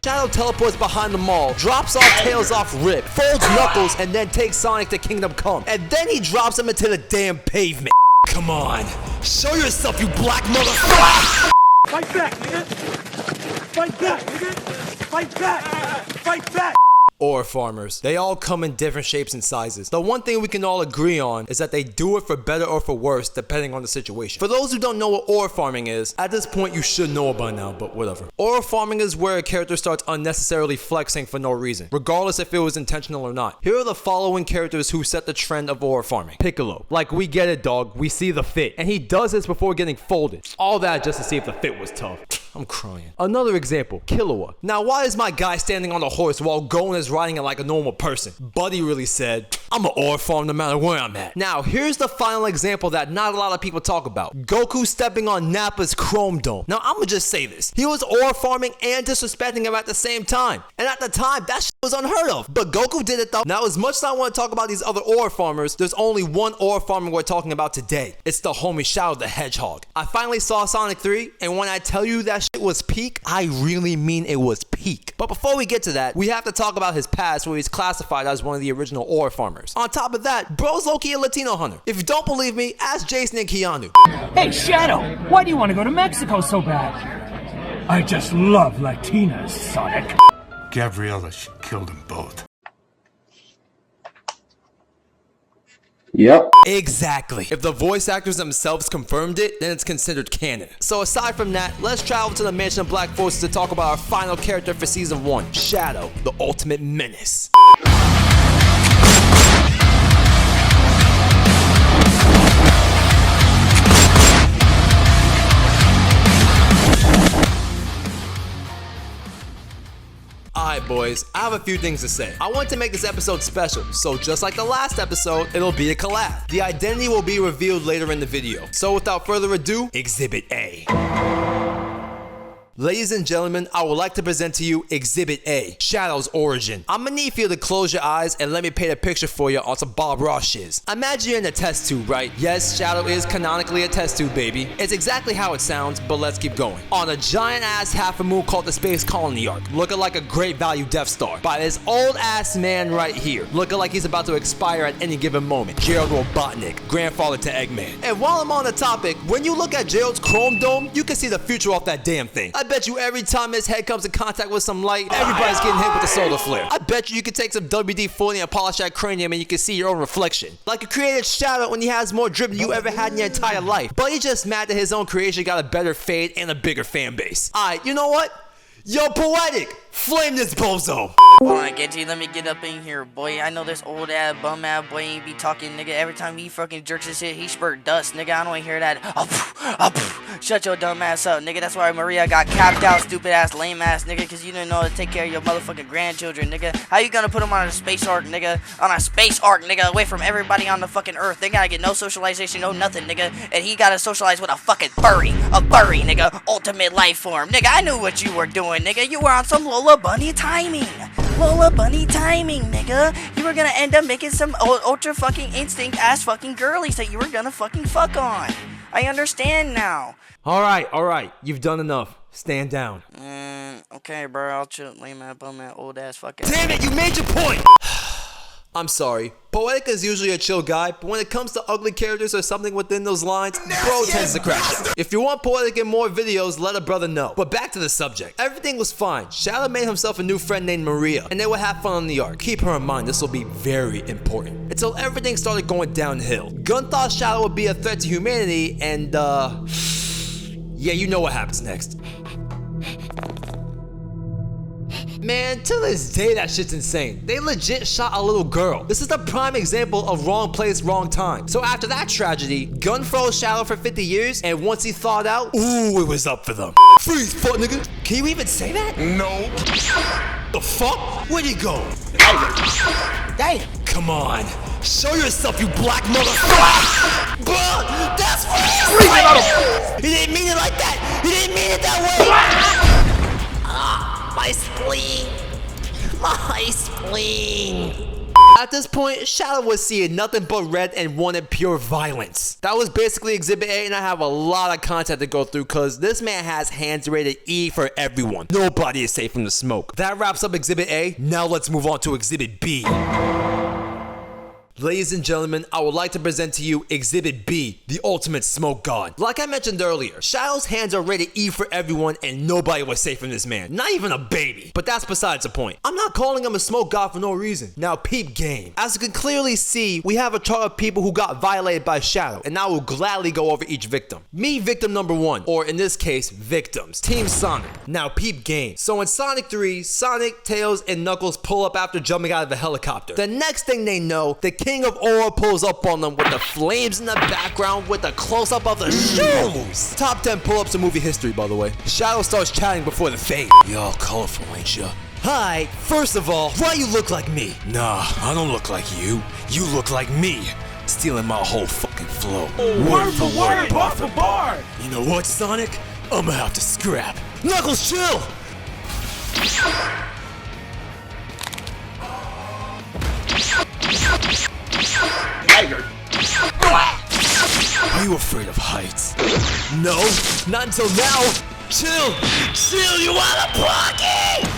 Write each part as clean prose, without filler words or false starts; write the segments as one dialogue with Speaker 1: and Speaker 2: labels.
Speaker 1: Shadow teleports behind the mall, drops off Tails off Rip, folds Knuckles, and then takes Sonic to Kingdom Come. And then he drops him into the damn pavement. Come on, show yourself, you black motherfucker!
Speaker 2: Fight back, nigga! Fight back, nigga! Fight back! Fight back!
Speaker 1: Ore farmers. They all come in different shapes and sizes. The one thing we can all agree on is that they do it for better or for worse depending on the situation. For those who don't know what ore farming is, at this point you should know it by now, but whatever. Ore farming is where a character starts unnecessarily flexing for no reason, regardless if it was intentional or not. Here are the following characters who set the trend of ore farming. Piccolo. Like, we get it, dog. We see the fit. And he does this before getting folded. All that just to see if the fit was tough. I'm crying. Another example, Killua. Now, why is my guy standing on a horse while Gon is riding it like a normal person? Buddy really said, I'm an ore farm no matter where I'm at. Now, here's the final example that not a lot of people talk about. Goku stepping on Nappa's Chrome Dome. Now, I'm gonna just say this. He was ore farming and disrespecting him at the same time. And at the time, that shit was unheard of. But Goku did it though. Now, as much as I want to talk about these other ore farmers, there's only one ore farmer we're talking about today. It's the homie Shadow the Hedgehog. I finally saw Sonic 3, and when I tell you that shit was peak, I really mean it was peak. But before we get to that, we have to talk about his past where he's classified as one of the original ore farmers. On top of that, bro's low-key a Latino hunter. If you don't believe me, ask Jason and Keanu.
Speaker 2: Hey, Shadow! Why do you want to go to Mexico so bad? I just love Latinas, Sonic.
Speaker 3: Gabriella killed them both.
Speaker 4: Yep.
Speaker 1: Exactly. If the voice actors themselves confirmed it, then it's considered canon. So aside from that, let's travel to the Mansion of Black Forces to talk about our final character for Season 1, Shadow, the ultimate menace. Alright boys, I have a few things to say. I want to make this episode special, so just like the last episode, it'll be a collab. The identity will be revealed later in the video. So without further ado, Exhibit A. Ladies and gentlemen, I would like to present to you Exhibit A, Shadow's origin. I'm gonna need for you to close your eyes and let me paint a picture for you on some Bob Ross shiz. Imagine you're in a test tube, right? Yes, Shadow is canonically a test tube, baby. It's exactly how it sounds, but let's keep going. On a giant-ass half-a-moon called the Space Colony Arc, looking like a great value Death Star, by this old-ass man right here, looking like he's about to expire at any given moment, Gerald Robotnik, grandfather to Eggman. And while I'm on the topic, when you look at Gerald's Chrome Dome, you can see the future off that damn thing. I bet you every time his head comes in contact with some light, everybody's getting hit with a solar flare. I bet you could take some WD-40 and polish that cranium and you can see your own reflection. Like a created Shadow when he has more drip than you ever had in your entire life. But he's just mad that his own creation got a better fade and a bigger fan base. Alright, you know what? Yo, Poetic! Flame this bozo!
Speaker 5: Hold on, Genji, let me get up in here, boy. I know this old ass bum ass boy ain't be talking, nigga. Every time he fucking jerks his head, he spurt dust, nigga. I don't wanna hear that. Shut your dumb ass up, nigga. That's why Maria got capped out, stupid ass, lame ass, nigga. Cause you didn't know how to take care of your motherfucking grandchildren, nigga. How you gonna put them on a space arc, nigga? On a space arc, nigga, away from everybody on the fucking earth. They gotta get no socialization, no nothing, nigga. And he gotta socialize with a fucking furry. A furry, nigga. Ultimate life form. Nigga, I knew what you were doing, nigga. You were on some Lola Bunny timing. Lola Bunny timing, nigga. You were gonna end up making some ultra fucking instinct ass fucking girlies that you were gonna fucking fuck on. I understand now.
Speaker 1: Alright, you've done enough. Stand down.
Speaker 5: Okay, bro, I'll chill. Lame ass bum ass old ass fucking.
Speaker 1: Damn it, you made your point! I'm sorry. Poetic is usually a chill guy, but when it comes to ugly characters or something within those lines, bro tends to crash out. If you want Poetic in more videos, let a brother know. But back to the subject. Everything was fine. Shadow made himself a new friend named Maria, and they would have fun on the arc. Keep her in mind, this will be very important. Until everything started going downhill. Gun thought Shadow would be a threat to humanity, and yeah, you know what happens next. Man, to this day, that shit's insane. They legit shot a little girl. This is the prime example of wrong place, wrong time. So after that tragedy, Gun froze Shadow for 50 years, and once he thawed out, ooh, it was up for them. Freeze, fuck nigga. Can you even say that?
Speaker 3: No.
Speaker 1: The fuck? Where'd he go?
Speaker 5: Damn.
Speaker 1: Come on. Show yourself, you black motherfucker! Bruh, that's real! He didn't mean it like that! He didn't mean it that way! My spleen! My spleen! At this point, Shadow was seeing nothing but red and wanted pure violence. That was basically Exhibit A, and I have a lot of content to go through because this man has hands rated E for everyone. Nobody is safe from the smoke. That wraps up Exhibit A. Now let's move on to Exhibit B. Ladies and gentlemen, I would like to present to you Exhibit B, the ultimate smoke god. Like I mentioned earlier, Shadow's hands are rated E for everyone and nobody was safe from this man. Not even a baby. But that's besides the point. I'm not calling him a smoke god for no reason. Now peep game. As you can clearly see, we have a chart of people who got violated by Shadow, and I will gladly go over each victim. Me, victim number 1, or in this case, victims. Team Sonic. Now peep game. So in Sonic 3, Sonic, Tails, and Knuckles pull up after jumping out of the helicopter. The next thing they know, the King of Aura pulls up on them with the flames in the background with a close-up of the shoes. Top 10 pull-ups in movie history, by the way. Shadow starts chatting before the fade. Y'all colorful, ain't ya? Hi, first of all, why you look like me? Nah, I don't look like you. You look like me. Stealing my whole fucking flow.
Speaker 2: Word for word, bar for bar.
Speaker 1: You know what, Sonic? I'ma have to scrap. Knuckles, chill!
Speaker 4: Tiger.
Speaker 1: Are you afraid of heights? No, not until now. Chill, you out of pocket!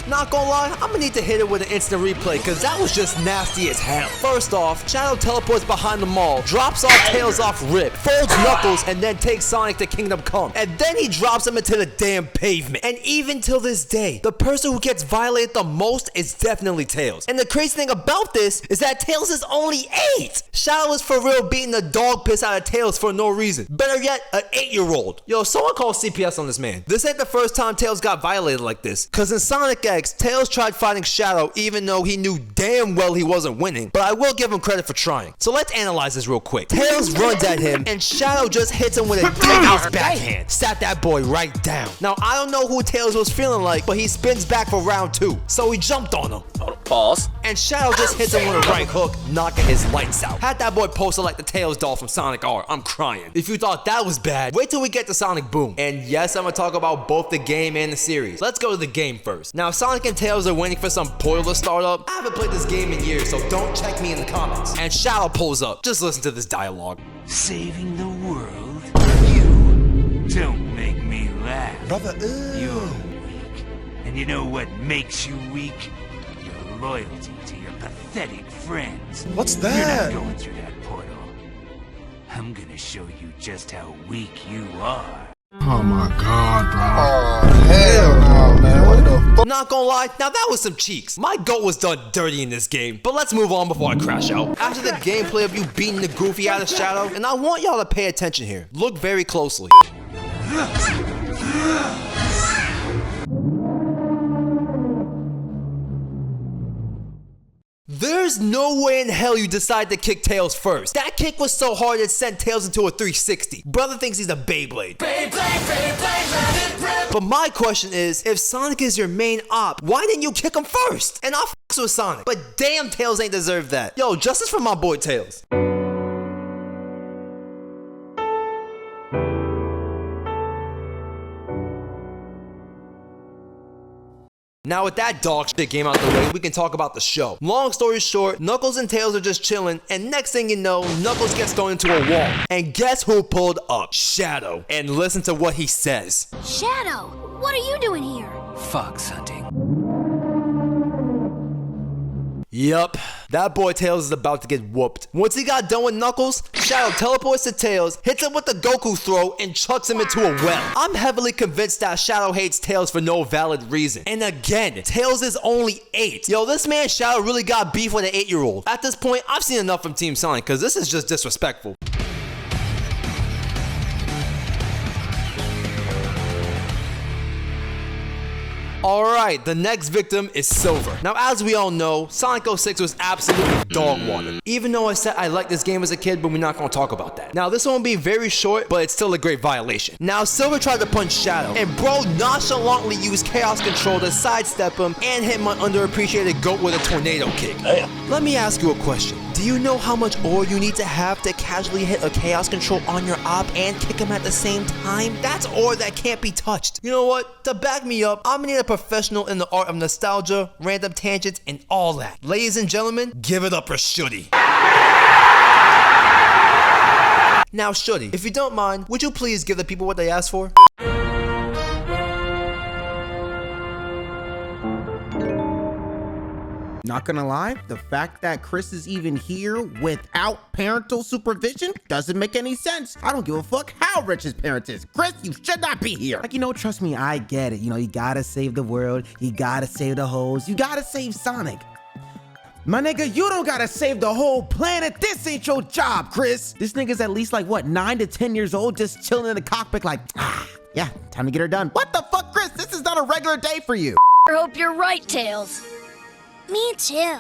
Speaker 1: Not gonna lie, I'm gonna need to hit it with an instant replay because that was just nasty as hell. First off, Shadow teleports behind the mall, drops off Tails off Rip, folds Knuckles, and then takes Sonic to Kingdom Come. And then he drops him into the damn pavement. And even till this day, the person who gets violated the most is definitely Tails. And the crazy thing about this is that Tails is only 8. Shadow is for real beating the dog piss out of Tails for no reason. Better yet, an 8-year-old. Yo, someone call CPS on this man. This ain't the first time Tails got violated like this. Cause in Sonic X, Tails tried fighting Shadow even though he knew damn well he wasn't winning, but I will give him credit for trying. So let's analyze this real quick. Tails runs at him and Shadow just hits him with a dead backhand. Sat that boy right down. Now I don't know who Tails was feeling like, but he spins back for round 2. So he jumped on him.
Speaker 4: Pause.
Speaker 1: And Shadow just hits him with a right hook, knocking his lights out. Had that boy posted like the Tails doll from Sonic R. I'm crying. If you thought that was bad, wait till we get to Sonic Boom. And yes, I'm gonna talk about both the game and the series. Let's go to the game first. Now Sonic and Tails are waiting for some boiler startup. I haven't played this game in years, so don't check me in the comments. And Shadow pulls up. Just listen to this dialogue.
Speaker 2: Saving the world? You don't make me laugh.
Speaker 6: Brother,
Speaker 2: You're weak. And you know what makes you weak? Your loyalty to your pathetic friends.
Speaker 6: What's
Speaker 2: You're
Speaker 6: that?
Speaker 2: not going through that portal. I'm gonna show you just how weak you are.
Speaker 3: Oh my god, bro.
Speaker 6: Oh, hell no, man. What the fuck?
Speaker 1: Not gonna lie, now that was some cheeks. My goat was done dirty in this game, but let's move on before I crash out. After the gameplay of you beating the Goofy out of Shadow, and I want y'all to pay attention here. Look very closely. There's no way in hell you decide to kick Tails first. That kick was so hard it sent Tails into a 360. Brother thinks he's a Beyblade. But my question is, if Sonic is your main op, why didn't you kick him first? And I f***s with Sonic, but damn Tails ain't deserved that. Yo, justice for my boy Tails. Now with that dog shit game out the way, we can talk about the show. Long story short, Knuckles and Tails are just chilling, and next thing you know, Knuckles gets thrown into a wall. And guess who pulled up? Shadow. And listen to what he says.
Speaker 7: Shadow, what are you doing here?
Speaker 2: Fox hunting.
Speaker 1: Yup, that boy Tails is about to get whooped. Once he got done with Knuckles, Shadow teleports to Tails, hits him with the Goku throw, and chucks him into a well. I'm heavily convinced that Shadow hates Tails for no valid reason. And again, Tails is only 8. Yo, this man Shadow really got beef with an 8-year-old. At this point, I've seen enough from Team Sonic, because this is just disrespectful. Alright, the next victim is Silver. Now, as we all know, Sonic 06 was absolutely dog water. Even though I said I liked this game as a kid, but we're not going to talk about that. Now, this one will be very short, but it's still a great violation. Now, Silver tried to punch Shadow, and bro nonchalantly used Chaos Control to sidestep him and hit my underappreciated goat with a tornado kick. Let me ask you a question. Do you know how much ore you need to have to casually hit a chaos control on your op and kick him at the same time? That's ore that can't be touched. You know what? To back me up, I'm gonna need a professional in the art of nostalgia, random tangents, and all that. Ladies and gentlemen, give it up for Shuddy. Now, Shuddy, if you don't mind, would you please give the people what they asked for?
Speaker 8: Not gonna lie, the fact that Chris is even here without parental supervision doesn't make any sense. I don't give a fuck how rich his parents is. Chris, you should not be here. Like, you know, trust me, I get it. You know, you gotta save the world, you gotta save the hoes, you gotta save Sonic. My nigga, you don't gotta save the whole planet. This ain't your job, Chris. This nigga's at least like, what, 9 to 10 years old, just chilling in the cockpit like, yeah, time to get her done. What the fuck, Chris? This is not a regular day for you.
Speaker 7: I hope you're right, Tails. Me too.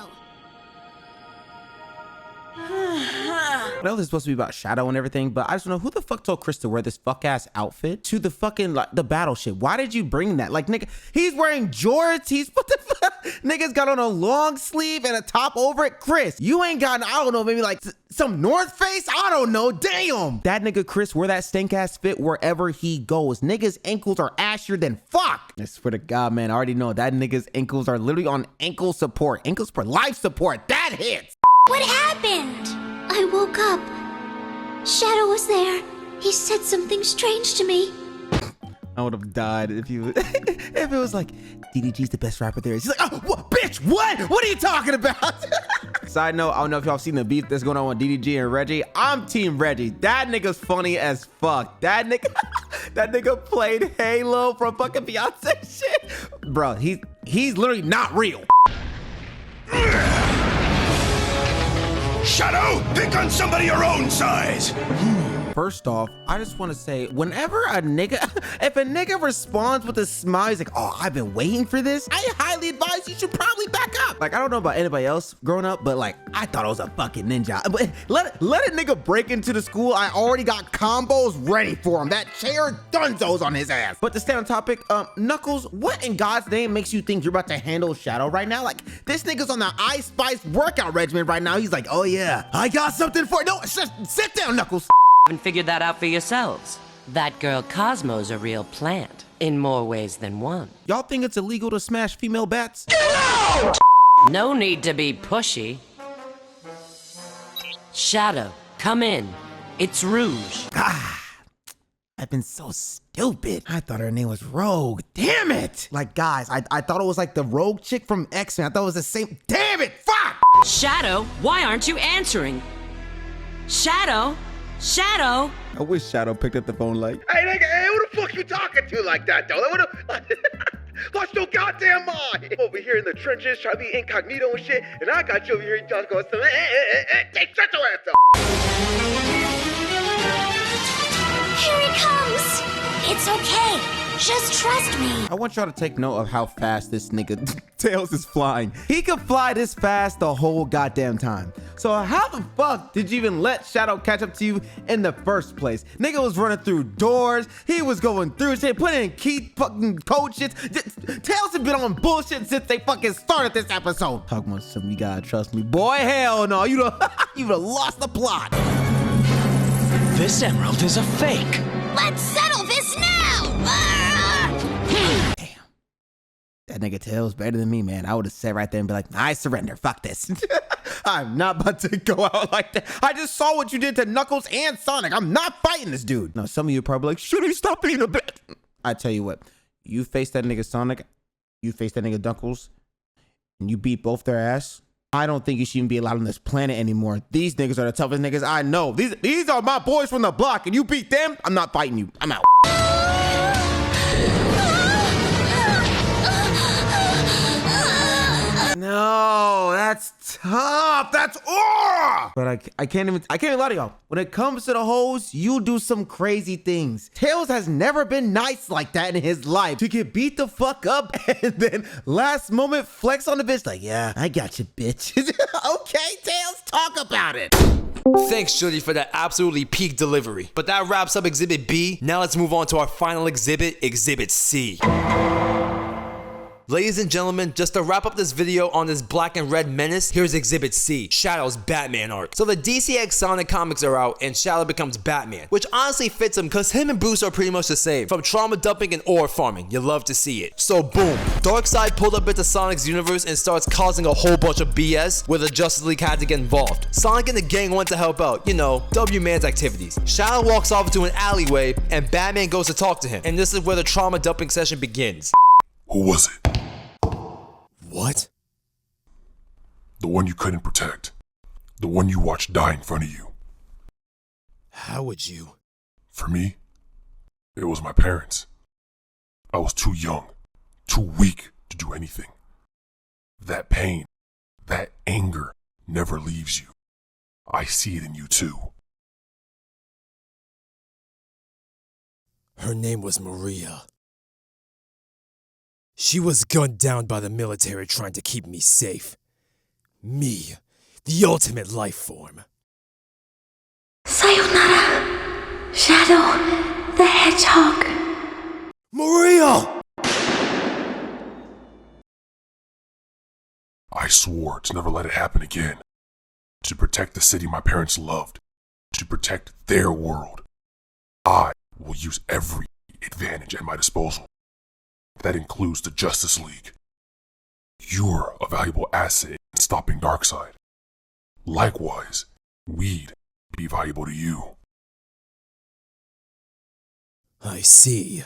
Speaker 8: I know this is supposed to be about Shadow and everything, but I just don't know who the fuck told Chris to wear this fuck ass outfit to the fucking like the battle shit. Why did you bring that? Like, nigga, he's wearing jorts. He's what the fuck? Nigga's got on a long sleeve and a top over it. Chris, you ain't got, I don't know, maybe like some North Face. I don't know. Damn, that nigga Chris wear that stink ass fit wherever he goes. Niggas' ankles are ashier than fuck. I swear to God, man, I already know that nigga's ankles are literally on ankle support, ankle support, life support. That hits.
Speaker 7: What happened? I woke up. Shadow was there. He said something strange to me.
Speaker 8: I would have died if you if it was like DDG's the best rapper there is. He's like, oh, what, bitch, what are you talking about? Side note, I don't know if y'all seen the beef that's going on with DDG and Reggie. I'm team Reggie. That nigga's funny as fuck. That nigga played Halo from fucking Beyonce shit. Bro, he's literally not real.
Speaker 9: Shadow, pick on somebody your own size.
Speaker 8: First off, I just want to say, whenever a nigga, if a nigga responds with a smile, he's like, oh, I've been waiting for this, I highly advise you should probably back up. Like, I don't know about anybody else growing up, but like, I thought I was a fucking ninja. But let a nigga break into the school, I already got combos ready for him. That chair dunzos on his ass. But to stay on topic, Knuckles, what in God's name makes you think you're about to handle Shadow right now? Like, this nigga's on the Ice Spice workout regimen right now. He's like, oh yeah, I got something for you. No, just sit down, Knuckles.
Speaker 10: Haven't figured that out for yourselves. That girl Cosmo's a real plant, in more ways than one.
Speaker 8: Y'all think it's illegal to smash female bats?
Speaker 10: Get out! No need to be pushy. Shadow, come in. It's Rouge.
Speaker 8: I've been so stupid. I thought her name was Rogue. Damn it! Like, guys, I thought it was like the Rogue chick from X-Men. I thought it was the same. Damn it! Fuck!
Speaker 10: Shadow, why aren't you answering? Shadow? Shadow?
Speaker 8: I wish Shadow picked up the phone like,
Speaker 9: Hey, nigga, hey, who the fuck you talking to like that, though? Lost your goddamn mind. Over here in the trenches trying to be incognito and shit, and I got you over here just going, hey, shut your ass up.
Speaker 7: Here he comes. It's okay. Just trust me.
Speaker 8: I want y'all to take note of how fast this nigga Tails is flying. He could fly this fast the whole goddamn time. So how the fuck did you even let Shadow catch up to you in the first place? Nigga was running through doors. He was going through shit, putting in key fucking code shit. Tails have been on bullshit since they fucking started this episode. Talking about something, you gotta trust me. Boy, hell no. You'd have lost the plot.
Speaker 11: This emerald is a fake.
Speaker 7: Let's settle this now.
Speaker 8: Damn. That nigga Tails better than me, man. I would have said right there and be like, I surrender. Fuck this. I'm not about to go out like that. I just saw what you did to Knuckles and Sonic. I'm not fighting this dude. Now, some of you are probably like, should he stop being a bitch? I tell you what, you face that nigga Sonic, you face that nigga Knuckles, and you beat both their ass. I don't think you should even be allowed on this planet anymore. These niggas are the toughest niggas I know. These are my boys from the block, and you beat them, I'm not fighting you. I'm out. No, that's tough. That's But I can't even lie to y'all. When it comes to the hoes, you do some crazy things. Tails has never been nice like that in his life. To get beat the fuck up and then last moment flex on the bitch like, yeah, I got you, bitch. Okay, Tails, talk about it.
Speaker 1: Thanks, Shuddy, for that absolutely peak delivery. But that wraps up Exhibit B. Now let's move on to our final exhibit, Exhibit C. Ladies and gentlemen, just to wrap up this video on this black and red menace, here's Exhibit C, Shadow's Batman arc. So the DC X Sonic comics are out and Shadow becomes Batman, which honestly fits him because him and Bruce are pretty much the same. From trauma dumping and ore farming, you love to see it. So boom, Darkseid pulled up into Sonic's universe and starts causing a whole bunch of BS where the Justice League had to get involved. Sonic and the gang went to help out, you know, W-Man's activities. Shadow walks off into an alleyway and Batman goes to talk to him, and this is where the trauma dumping session begins.
Speaker 3: Who was it?
Speaker 1: What?
Speaker 3: The one you couldn't protect. The one you watched die in front of you.
Speaker 1: How would you?
Speaker 3: For me, it was my parents. I was too young, too weak to do anything. That pain, that anger never leaves you. I see it in you too.
Speaker 1: Her name was Maria. She was gunned down by the military trying to keep me safe. Me, the ultimate life form.
Speaker 7: Sayonara, Shadow the Hedgehog.
Speaker 1: Maria!
Speaker 3: I swore to never let it happen again. To protect the city my parents loved. To protect their world. I will use every advantage at my disposal. That includes the Justice League. You're a valuable asset in stopping Darkseid. Likewise, we'd be valuable to you.
Speaker 1: I see.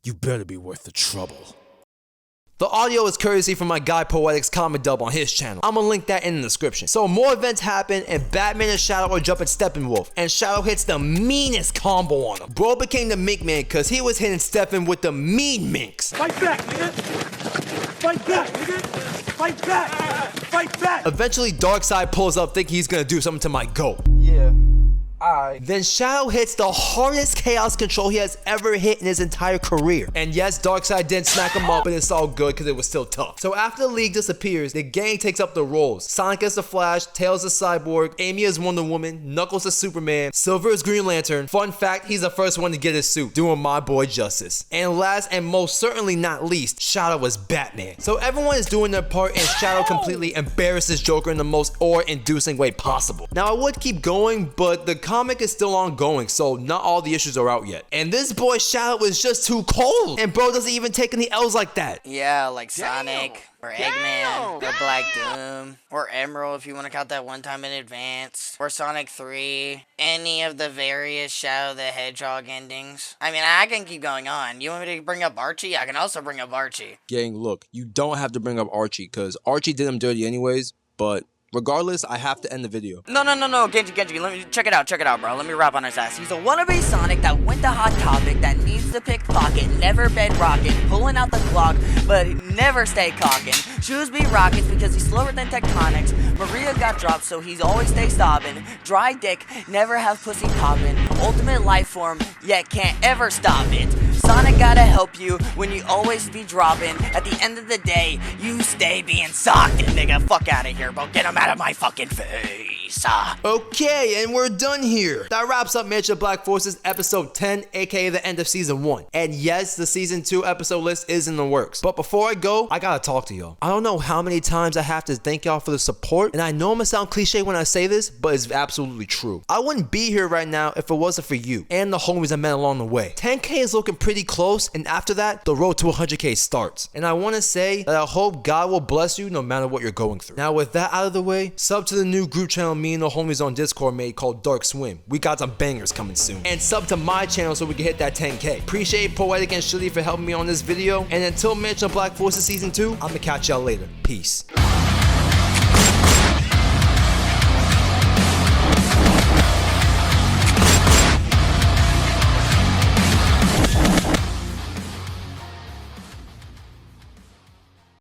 Speaker 1: You better be worth the trouble. The audio is courtesy from my guy Poetic's comic dub on his channel. I'm gonna link that in the description. So more events happen and Batman and Shadow are jumping Steppenwolf and Shadow hits the meanest combo on him. Bro became the Mink Man cause he was hitting Steppen with the mean minks.
Speaker 2: Fight back, nigga! Fight back, nigga! Fight back! Fight back!
Speaker 1: Eventually Darkseid pulls up thinking he's gonna do something to my goat.
Speaker 6: Yeah.
Speaker 1: Then Shadow hits the hardest chaos control he has ever hit in his entire career. And yes, Darkseid didn't smack him up, but it's all good because it was still tough. So after the League disappears, the gang takes up the roles. Sonic is the Flash, Tails is Cyborg, Amy is Wonder Woman, Knuckles is Superman, Silver is Green Lantern. Fun fact, he's the first one to get his suit, doing my boy justice. And last and most certainly not least, Shadow was Batman. So everyone is doing their part and Shadow completely embarrasses Joker in the most awe-inducing way possible. Now I would keep going, but the comic is still ongoing, so not all the issues are out yet. And this boy Shadow is just too cold. And bro doesn't even take any L's like that.
Speaker 5: Yeah, like Sonic, or Eggman, or Black Doom, or Emerald if you want to count that one time in advance, or Sonic 3, any of the various Shadow the Hedgehog endings. I mean, I can keep going on. You want me to bring up Archie? I can also bring up Archie.
Speaker 1: Gang, look, you don't have to bring up Archie, because Archie did him dirty anyways, but regardless, I have to end the video.
Speaker 5: No, Genji, let me check it out, bro. Let me rap on his ass. He's a wannabe Sonic that went to Hot Topic, that needs to pickpocket, never bedrocking, pulling out the clock, but never stay cocking. Shoes be rockets because he's slower than tectonics. Maria got dropped, so he's always stay stopping. Dry dick, never have pussy popping. Ultimate life form, yet can't ever stop it. Sonic gotta help you when you always be dropping. At the end of the day, you stay being socked. Nigga, fuck out of here, bro. Get him out of my fucking face.
Speaker 1: Okay, and we're done here. That wraps up Mansion of Black Forces episode 10, aka the end of season 1. And yes, the season 2 episode list is in the works. But before I go, I gotta talk to y'all. I don't know how many times I have to thank y'all for the support, and I know I'm gonna sound cliche when I say this, but it's absolutely true. I wouldn't be here right now if it wasn't for you and the homies I met along the way. 10K is looking pretty close, and after that, the road to 100K starts. And I want to say that I hope God will bless you no matter what you're going through. Now with that out of the way, sub to the new group channel me and the homies on Discord made called Dark Swim. We got some bangers coming soon. And sub to my channel so we can hit that 10K. Appreciate Poetic and Shitty for helping me on this video, and until Mansion of Black Forces season 2, I'm gonna catch y'all later. Peace.